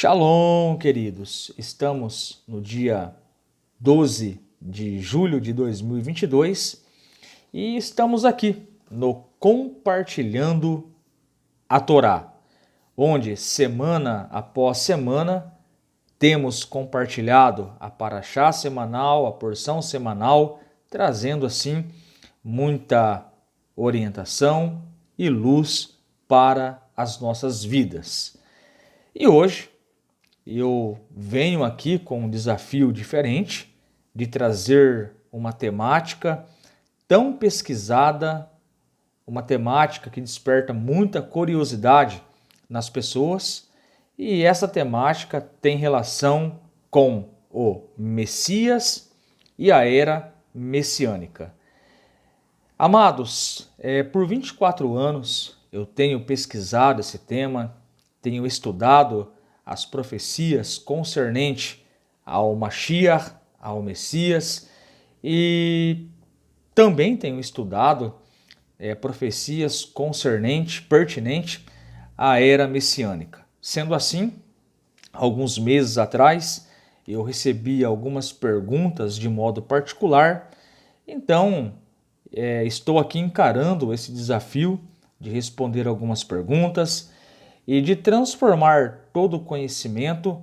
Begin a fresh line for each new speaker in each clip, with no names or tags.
Shalom, queridos! Estamos no dia 12 de julho de 2022 e estamos aqui no Compartilhando a Torá, onde semana após semana temos compartilhado a paraxá semanal, a porção semanal, trazendo assim muita orientação e luz para as nossas vidas. E hoje eu venho aqui com um desafio diferente de trazer uma temática tão pesquisada, uma temática que desperta muita curiosidade nas pessoas, e essa temática tem relação com o Messias e a era messiânica. Amados, por 24 anos eu tenho pesquisado esse tema, tenho estudado as profecias concernente ao Mashiach, ao Messias, e também tenho estudado profecias pertinente à era messiânica. Sendo assim, alguns meses atrás eu recebi algumas perguntas de modo particular, então estou aqui encarando esse desafio de responder algumas perguntas e de transformar todo o conhecimento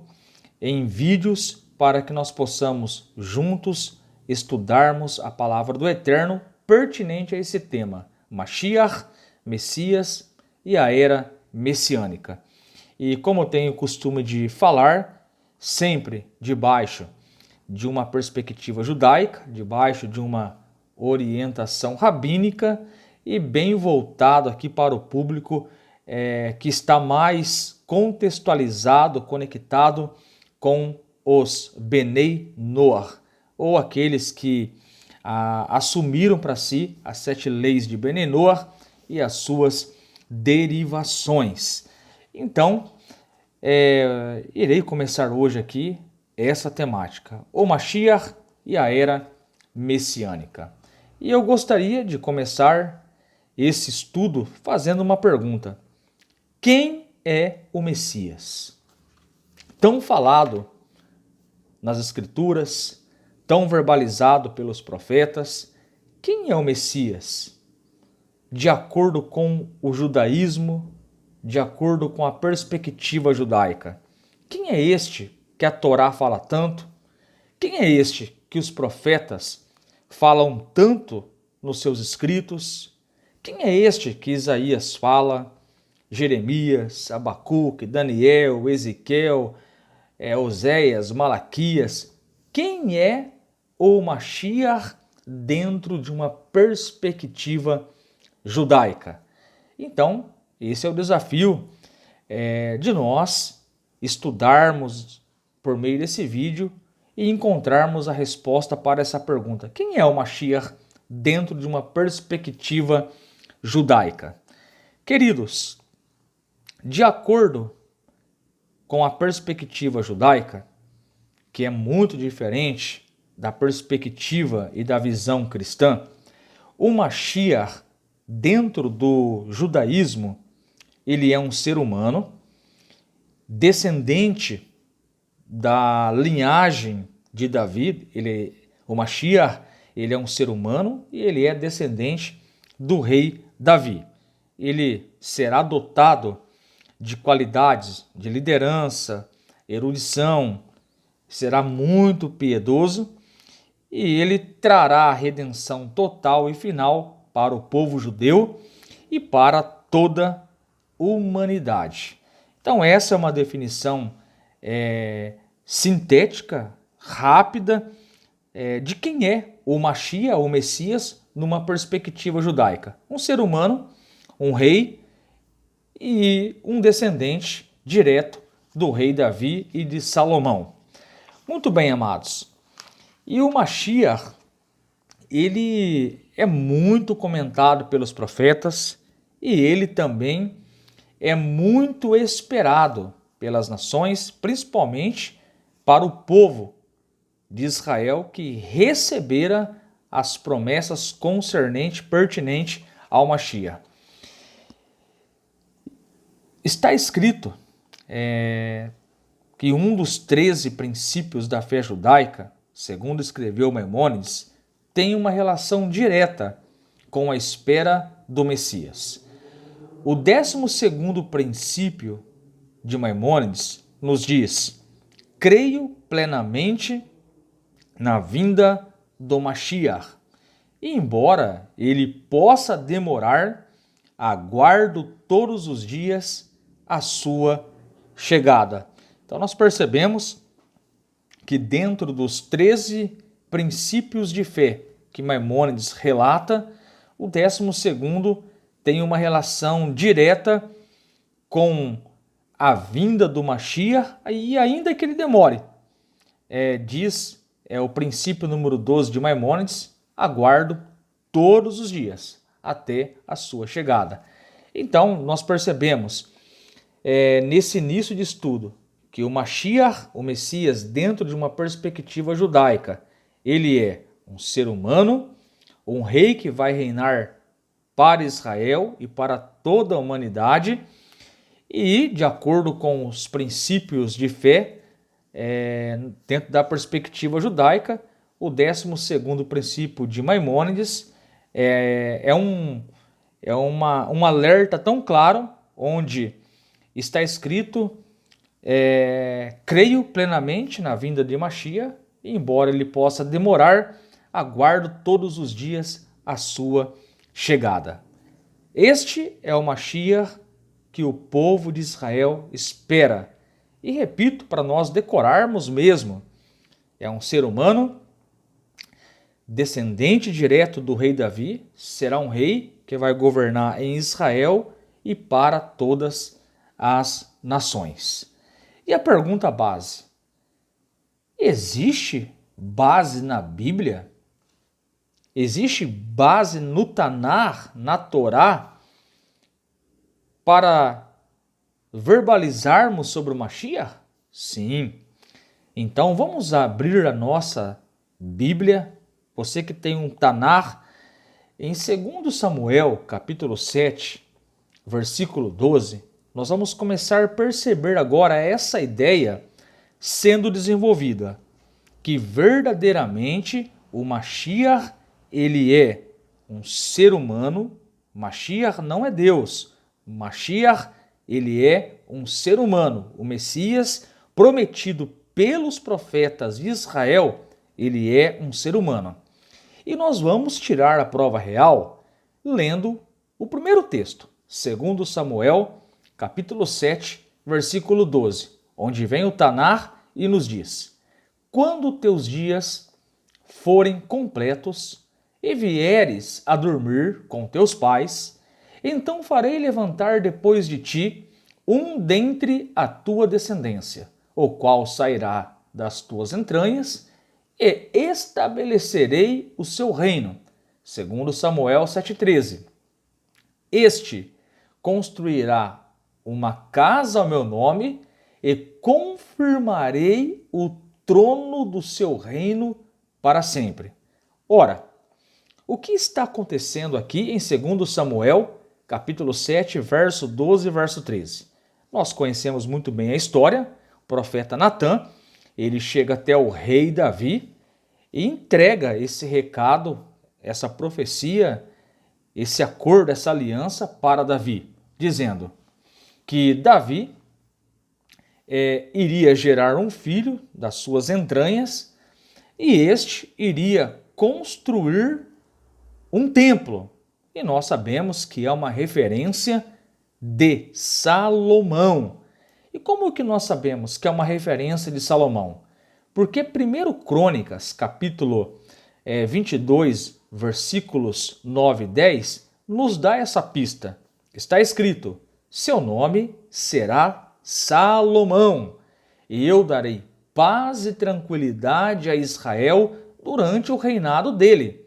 em vídeos para que nós possamos juntos estudarmos a palavra do Eterno pertinente a esse tema, Mashiach, Messias e a era messiânica. E como eu tenho o costume de falar, sempre debaixo de uma perspectiva judaica, debaixo de uma orientação rabínica e bem voltado aqui para o público que está mais contextualizado, conectado com os Benei Noach, ou aqueles que assumiram para si as 7 leis de Benei Noach e as suas derivações. Então, irei começar hoje aqui essa temática, o Mashiach e a era messiânica. E eu gostaria de começar esse estudo fazendo uma pergunta. Quem é o Messias? Tão falado nas Escrituras, tão verbalizado pelos profetas. Quem é o Messias? De acordo com o judaísmo, de acordo com a perspectiva judaica. Quem é este que a Torá fala tanto? Quem é este que os profetas falam tanto nos seus escritos? Quem é este que Isaías fala? Jeremias, Abacuque, Daniel, Ezequiel, Oséias, Malaquias. Quem é o Mashiach dentro de uma perspectiva judaica? Então, esse é o desafio de nós estudarmos por meio desse vídeo e encontrarmos a resposta para essa pergunta. Quem é o Mashiach dentro de uma perspectiva judaica? Queridos, de acordo com a perspectiva judaica, que é muito diferente da perspectiva e da visão cristã, o Mashiach, dentro do judaísmo, ele é um ser humano, descendente da linhagem de Davi. O Mashiach, ele é um ser humano e ele é descendente do rei Davi. Ele será dotado de qualidades de liderança, erudição, será muito piedoso e ele trará a redenção total e final para o povo judeu e para toda a humanidade. Então essa é uma definição sintética, rápida, de quem é o Mashiach, o Messias, numa perspectiva judaica. Um ser humano, um rei e um descendente direto do rei Davi e de Salomão. Muito bem, amados. E o Mashiach, ele é muito comentado pelos profetas e ele também é muito esperado pelas nações, principalmente para o povo de Israel que recebera as promessas pertinentes ao Mashiach. Está escrito que um dos 13 princípios da fé judaica, segundo escreveu Maimônides, tem uma relação direta com a espera do Messias. O 12º princípio de Maimônides nos diz: creio plenamente na vinda do Mashiach, e embora ele possa demorar, aguardo todos os dias a sua chegada. Então nós percebemos que dentro dos 13 princípios de fé que Maimônides relata, o 12º tem uma relação direta com a vinda do Mashiach, e ainda que ele demore. Diz o princípio número 12 de Maimônides: aguardo todos os dias até a sua chegada. Então nós percebemos nesse início de estudo que o Mashiach, o Messias, dentro de uma perspectiva judaica, ele é um ser humano, um rei que vai reinar para Israel e para toda a humanidade, e de acordo com os princípios de fé, dentro da perspectiva judaica, o 12º princípio de Maimônides um alerta tão claro, onde está escrito: creio plenamente na vinda de Mashiach, e embora ele possa demorar, aguardo todos os dias a sua chegada. Este é o Mashiach que o povo de Israel espera. E repito, para nós decorarmos mesmo, é um ser humano, descendente direto do rei Davi, será um rei que vai governar em Israel e para todas as nações. E a pergunta base: existe base na Bíblia? Existe base no Tanar, na Torá, para verbalizarmos sobre o Mashiach? Sim. Então vamos abrir a nossa Bíblia. Você que tem um Tanar, em 2 Samuel, capítulo 7, versículo 12, nós vamos começar a perceber agora essa ideia sendo desenvolvida, que verdadeiramente o Mashiach, ele é um ser humano. Mashiach não é Deus. Mashiach, ele é um ser humano. O Messias prometido pelos profetas de Israel, ele é um ser humano. E nós vamos tirar a prova real lendo o primeiro texto, 2 Samuel, capítulo 7, versículo 12, onde vem o Tanar e nos diz: quando teus dias forem completos e vieres a dormir com teus pais, então farei levantar depois de ti um dentre a tua descendência, o qual sairá das tuas entranhas, e estabelecerei o seu reino. 2 Samuel 7,13. Este construirá uma casa ao meu nome e confirmarei o trono do seu reino para sempre. Ora, o que está acontecendo aqui em 2 Samuel, capítulo 7, verso 12 e verso 13? Nós conhecemos muito bem a história. O profeta Natã, ele chega até o rei Davi e entrega esse recado, essa profecia, esse acordo, essa aliança para Davi, dizendo que Davi iria gerar um filho das suas entranhas e este iria construir um templo. E nós sabemos que é uma referência de Salomão. E como que nós sabemos que é uma referência de Salomão? Porque 1 Crônicas, capítulo 22, versículos 9 e 10, nos dá essa pista. Está escrito: seu nome será Salomão, e eu darei paz e tranquilidade a Israel durante o reinado dele.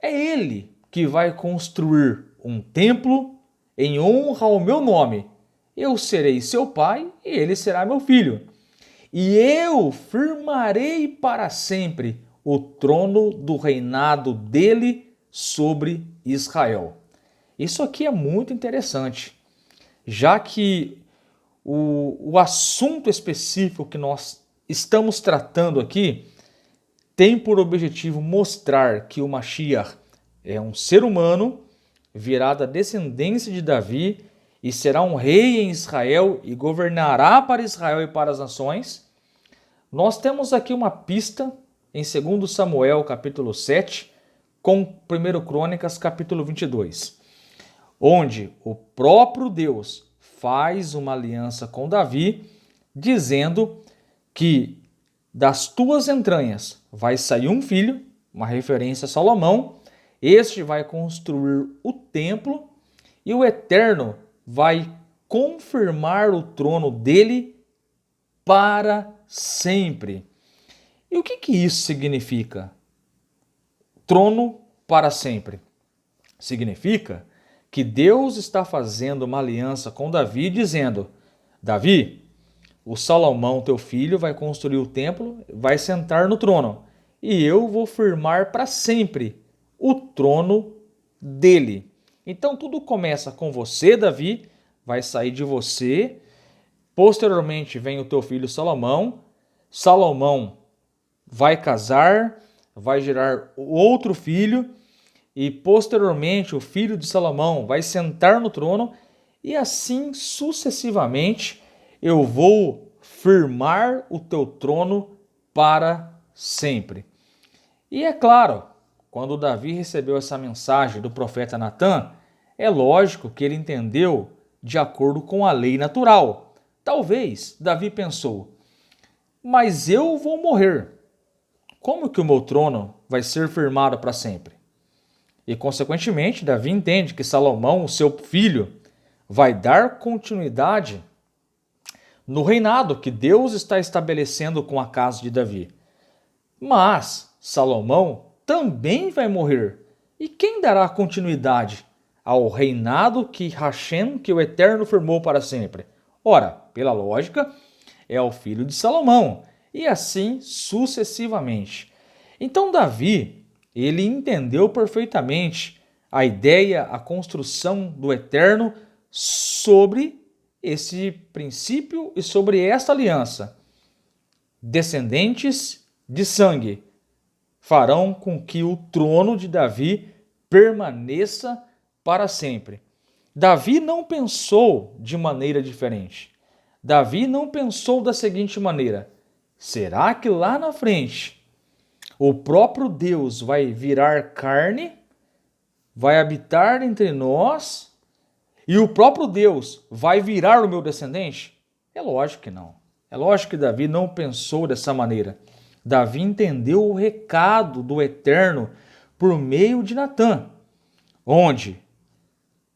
É ele que vai construir um templo em honra ao meu nome. Eu serei seu pai e ele será meu filho. E eu firmarei para sempre o trono do reinado dele sobre Israel. Isso aqui é muito interessante, já que o assunto específico que nós estamos tratando aqui tem por objetivo mostrar que o Mashiach é um ser humano, virá da descendência de Davi e será um rei em Israel e governará para Israel e para as nações. Nós temos aqui uma pista em 2 Samuel, capítulo 7, com 1 Crônicas, capítulo 22, onde o próprio Deus faz uma aliança com Davi, dizendo que das tuas entranhas vai sair um filho, uma referência a Salomão, este vai construir o templo e o Eterno vai confirmar o trono dele para sempre. E o que isso significa? Trono para sempre. Significa que Deus está fazendo uma aliança com Davi, dizendo: Davi, o Salomão, teu filho, vai construir o templo, vai sentar no trono, e eu vou firmar para sempre o trono dele. Então tudo começa com você, Davi, vai sair de você, posteriormente vem o teu filho Salomão, Salomão vai casar, vai gerar outro filho, e posteriormente o filho de Salomão vai sentar no trono, e assim sucessivamente eu vou firmar o teu trono para sempre. E é claro, quando Davi recebeu essa mensagem do profeta Natã, é lógico que ele entendeu de acordo com a lei natural. Talvez Davi pensou: mas eu vou morrer. Como que o meu trono vai ser firmado para sempre? E, consequentemente, Davi entende que Salomão, o seu filho, vai dar continuidade no reinado que Deus está estabelecendo com a casa de Davi. Mas Salomão também vai morrer. E quem dará continuidade ao reinado que Hashem, que o Eterno firmou para sempre? Ora, pela lógica, é o filho de Salomão, e assim sucessivamente. Então Davi, ele entendeu perfeitamente a ideia, a construção do Eterno sobre esse princípio e sobre esta aliança. Descendentes de sangue farão com que o trono de Davi permaneça para sempre. Davi não pensou de maneira diferente. Davi não pensou da seguinte maneira: será que lá na frente o próprio Deus vai virar carne, vai habitar entre nós e o próprio Deus vai virar o meu descendente? É lógico que não. É lógico que Davi não pensou dessa maneira. Davi entendeu o recado do Eterno por meio de Natã, onde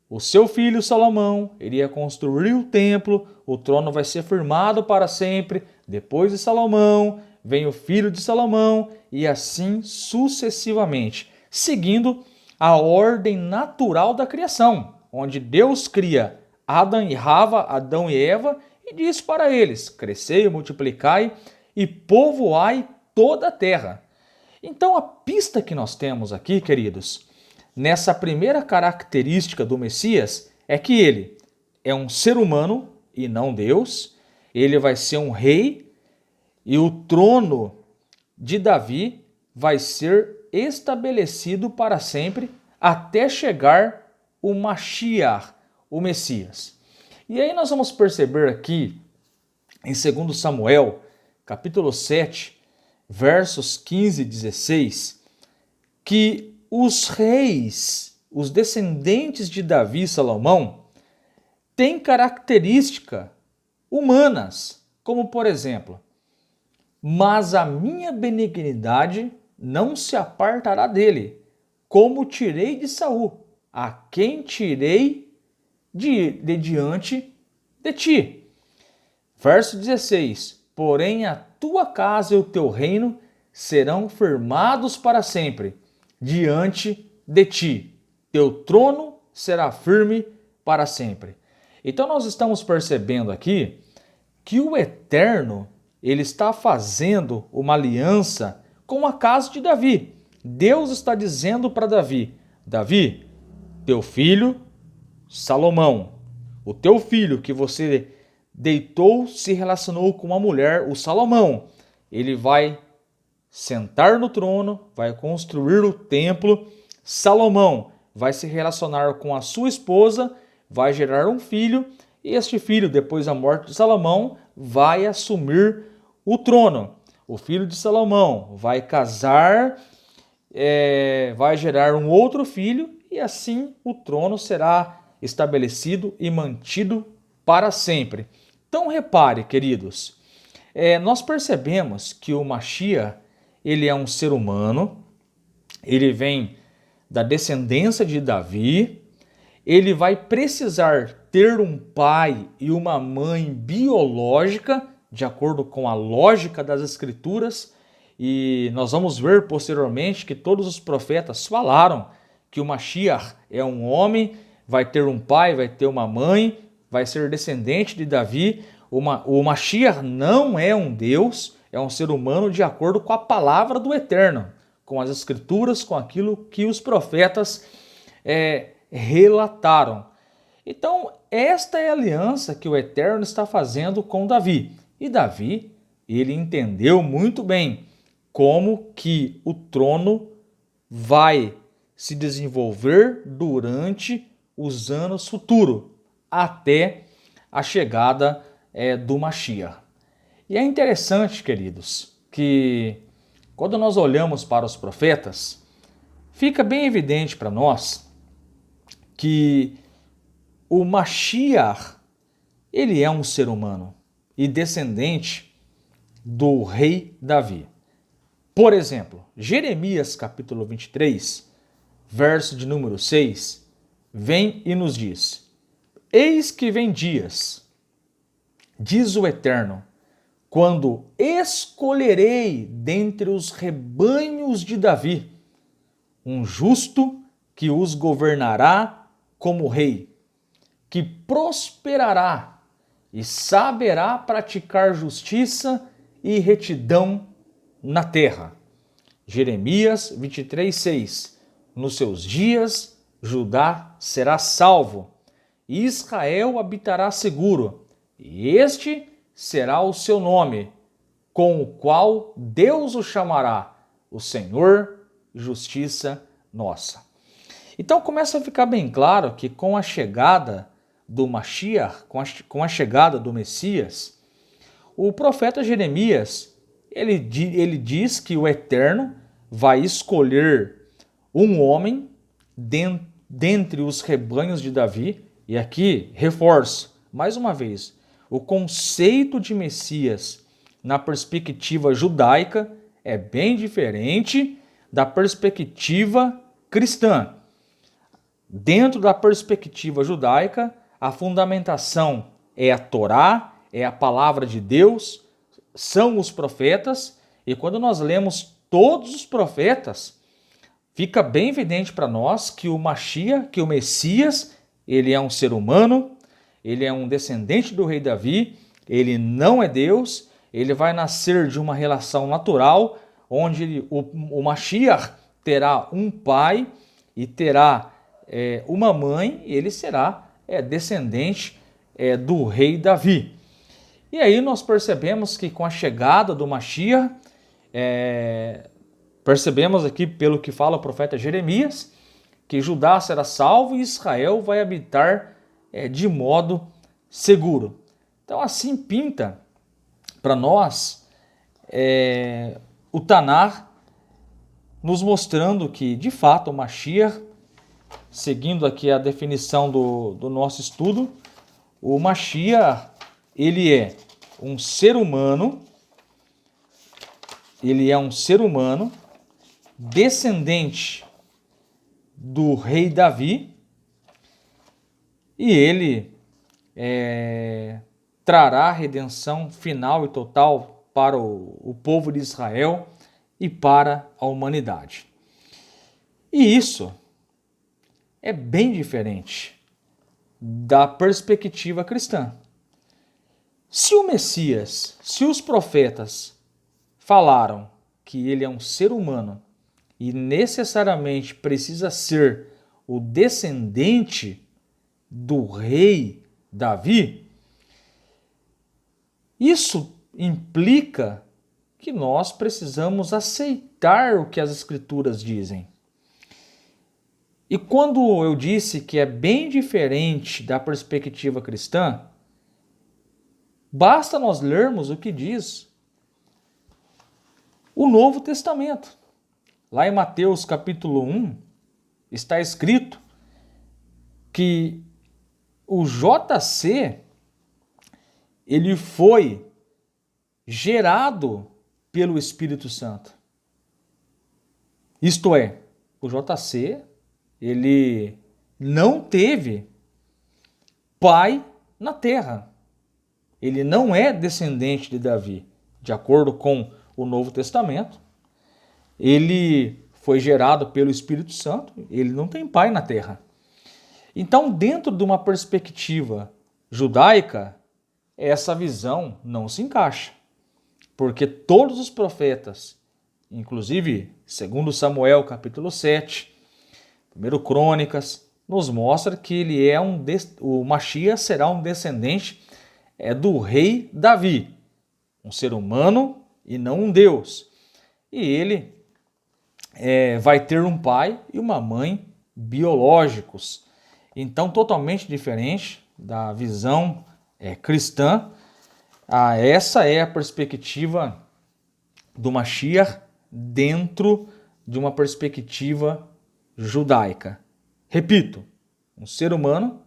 o seu filho Salomão iria construir o templo, o trono vai ser firmado para sempre. Depois de Salomão, vem o filho de Salomão e assim sucessivamente, seguindo a ordem natural da criação, onde Deus cria Adão e Rava, Adão e Eva, e diz para eles: crescei, multiplicai e povoai toda a terra. Então a pista que nós temos aqui, queridos, nessa primeira característica do Messias, é que ele é um ser humano e não Deus, ele vai ser um rei e o trono de Davi vai ser estabelecido para sempre até chegar o Mashiach, o Messias. E aí nós vamos perceber aqui em 2 Samuel, capítulo 7, versos 15 e 16, que os reis, os descendentes de Davi e Salomão, têm características humanas, como por exemplo: mas a minha benignidade não se apartará dele, como tirei de Saul, a quem tirei de diante de ti. Verso 16: porém a tua casa e o teu reino serão firmados para sempre diante de ti. Teu trono será firme para sempre. Então nós estamos percebendo aqui que o Eterno, ele está fazendo uma aliança com a casa de Davi. Deus está dizendo para Davi: Davi, teu filho Salomão, o teu filho que você se relacionou com uma mulher, o Salomão. Ele vai sentar no trono, vai construir o templo. Salomão vai se relacionar com a sua esposa, vai gerar um filho, e este filho, depois da morte de Salomão, vai assumir o trono. O filho de Salomão vai casar, vai gerar um outro filho, e assim o trono será estabelecido e mantido para sempre. Então repare, queridos, nós percebemos que o Mashiach, ele é um ser humano, ele vem da descendência de Davi, ele vai precisar ter um pai e uma mãe biológica, de acordo com a lógica das Escrituras, e nós vamos ver posteriormente que todos os profetas falaram que o Mashiach é um homem, vai ter um pai, vai ter uma mãe, vai ser descendente de Davi. O Mashiach não é um Deus, é um ser humano de acordo com a palavra do Eterno, com as Escrituras, com aquilo que os profetas relataram. Então, esta é a aliança que o Eterno está fazendo com Davi. E Davi, ele entendeu muito bem como que o trono vai se desenvolver durante os anos futuros, até a chegada do Mashiach. E é interessante, queridos, que quando nós olhamos para os profetas, fica bem evidente para nós que o Mashiach, ele é um ser humano e descendente do rei Davi. Por exemplo, Jeremias capítulo 23, verso de número 6, vem e nos diz: Eis que vem dias, diz o Eterno, quando escolherei dentre os rebanhos de Davi um justo que os governará como rei, que prosperará e saberá praticar justiça e retidão na terra. Jeremias 23, 6. Nos seus dias, Judá será salvo, e Israel habitará seguro, e este será o seu nome, com o qual Deus o chamará, o Senhor, justiça nossa. Então começa a ficar bem claro que com a chegada do Mashiach, com a chegada do Messias, o profeta Jeremias, ele diz que o Eterno vai escolher um homem dentre os rebanhos de Davi, e aqui reforço mais uma vez, o conceito de Messias na perspectiva judaica é bem diferente da perspectiva cristã. Dentro da perspectiva judaica, a fundamentação é a Torá, é a palavra de Deus, são os profetas, e quando nós lemos todos os profetas, fica bem evidente para nós que o Mashiach, que o Messias, ele é um ser humano, ele é um descendente do rei Davi, ele não é Deus, ele vai nascer de uma relação natural, onde o Mashiach terá um pai e terá uma mãe, e ele será descendente do rei Davi. E aí nós percebemos que com a chegada do Mashiach, percebemos aqui pelo que fala o profeta Jeremias, que Judá será salvo e Israel vai habitar de modo seguro. Então assim pinta para nós o Tanar, nos mostrando que de fato o Mashiach, seguindo aqui a definição do nosso estudo, o Mashiach, ele é um ser humano, descendente do rei Davi, e ele trará a redenção final e total para o povo de Israel e para a humanidade. E isso é bem diferente da perspectiva cristã. Se o Messias, se os profetas falaram que ele é um ser humano e necessariamente precisa ser o descendente do rei Davi, Isso implica que nós precisamos aceitar o que as Escrituras dizem. E quando eu disse que é bem diferente da perspectiva cristã, basta nós lermos o que diz o Novo Testamento. Lá em Mateus capítulo 1, está escrito que o JC, ele foi gerado pelo Espírito Santo. Isto é, o JC, ele não teve pai na terra. Ele não é descendente de Davi. De acordo com o Novo Testamento, ele foi gerado pelo Espírito Santo, ele não tem pai na terra. Então, dentro de uma perspectiva judaica, essa visão não se encaixa. Porque todos os profetas, inclusive, segundo Samuel capítulo 7, 1 Crônicas, nos mostra que ele é o Mashiach será um descendente do rei Davi, um ser humano e não um Deus. E ele vai ter um pai e uma mãe biológicos. Então, totalmente diferente da visão cristã. Essa é a perspectiva do Mashiach dentro de uma perspectiva judaica. Repito, um ser humano,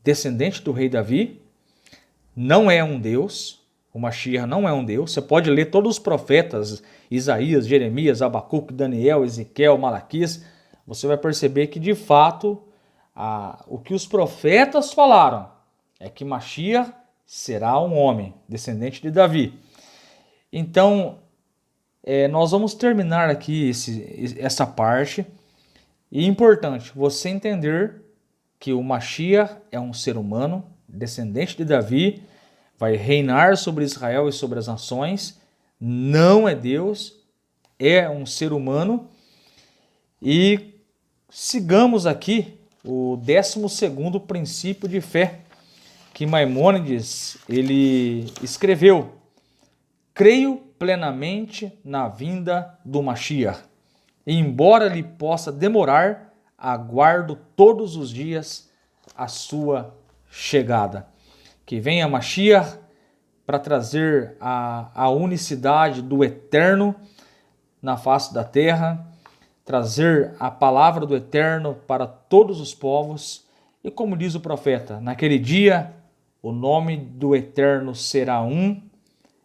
descendente do rei Davi, não é um Deus. O Mashiach não é um Deus. Você pode ler todos os profetas, Isaías, Jeremias, Abacuque, Daniel, Ezequiel, Malaquias, você vai perceber que, de fato, o que os profetas falaram é que Mashiach será um homem, descendente de Davi. Então, nós vamos terminar aqui essa parte. E é importante você entender que o Mashiach é um ser humano, descendente de Davi, vai reinar sobre Israel e sobre as nações, não é Deus, é um ser humano. E sigamos aqui o 12º princípio de fé que Maimônides ele escreveu. Creio plenamente na vinda do Mashiach, e embora lhe possa demorar, aguardo todos os dias a sua chegada. Que venha Mashiach para trazer a unicidade do Eterno na face da terra, trazer a palavra do Eterno para todos os povos. E como diz o profeta, naquele dia o nome do Eterno será um,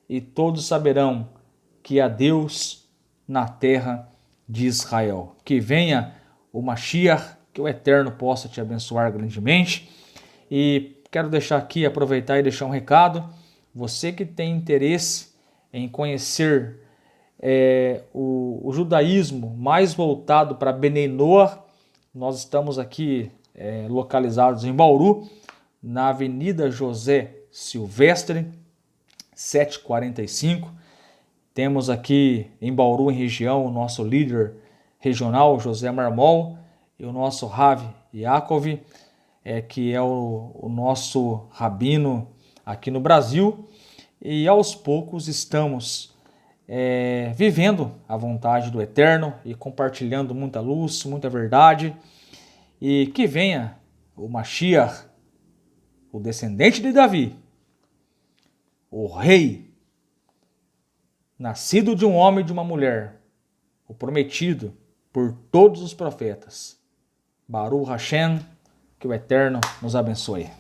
e todos saberão que há Deus na terra de Israel. Que venha o Mashiach, que o Eterno possa te abençoar grandemente. E quero deixar aqui, aproveitar e deixar um recado. Você que tem interesse em conhecer o judaísmo mais voltado para Benei Noach, nós estamos aqui localizados em Bauru, na Avenida José Silvestre, 745. Temos aqui em Bauru, em região, o nosso líder regional, José Marmol, e o nosso Rav Yaakov, que é o nosso rabino aqui no Brasil. E aos poucos estamos vivendo a vontade do Eterno e compartilhando muita luz, muita verdade. E que venha o Mashiach, o descendente de Davi, o rei, nascido de um homem e de uma mulher, o prometido por todos os profetas. Baruch Hashem, que o Eterno nos abençoe.